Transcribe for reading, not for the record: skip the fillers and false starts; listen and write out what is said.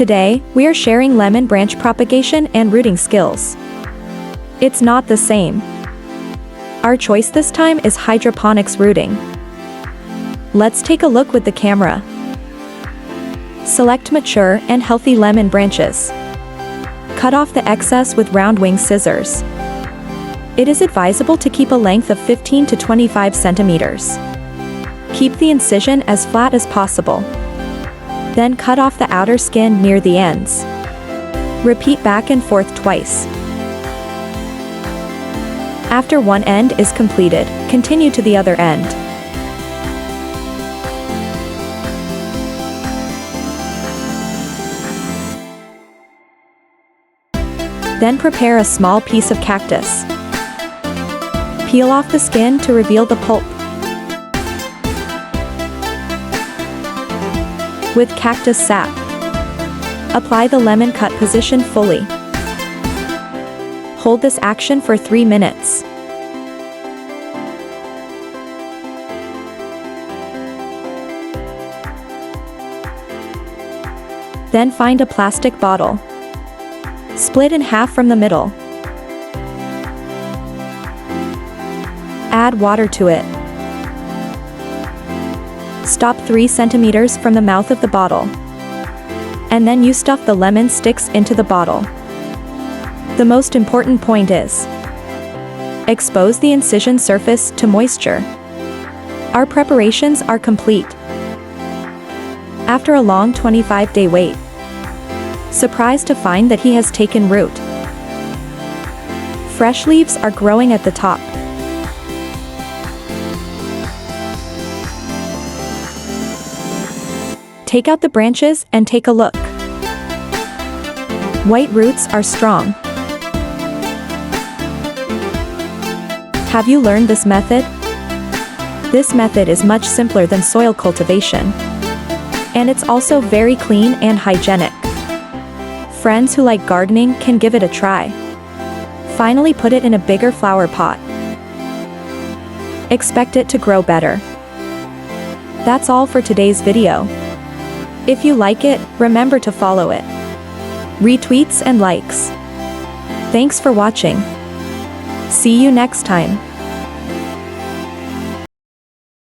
Today, we are sharing lemon branch propagation and rooting skills. It's not the same. Our choice this time is hydroponics rooting. Let's take a look with the camera. Select mature and healthy lemon branches. Cut off the excess with round wing scissors. It is advisable to keep a length of 15 to 25 centimeters. Keep the incision as flat as possible. Then cut off the outer skin near the ends. Repeat back and forth twice. After one end is completed, continue to the other end. Then prepare a small piece of cactus. Peel off the skin to reveal the pulp. With cactus sap, apply the lemon cut position fully. Hold this action for 3 minutes. Then find a plastic bottle. Split in half from the middle. Add water to it. Stop 3 centimeters from the mouth of the bottle. And then you stuff the lemon sticks into the bottle. The most important point is, expose the incision surface to moisture. Our preparations are complete. After a long 25-day wait, surprised to find that he has taken root. Fresh leaves are growing at the top. Take out the branches and take a look. White roots are strong. Have you learned this method? This method is much simpler than soil cultivation. And it's also very clean and hygienic. Friends who like gardening can give it a try. Finally, put it in a bigger flower pot. Expect it to grow better. That's all for today's video. If you like it, remember to follow it. Retweets and likes. Thanks for watching. See you next time.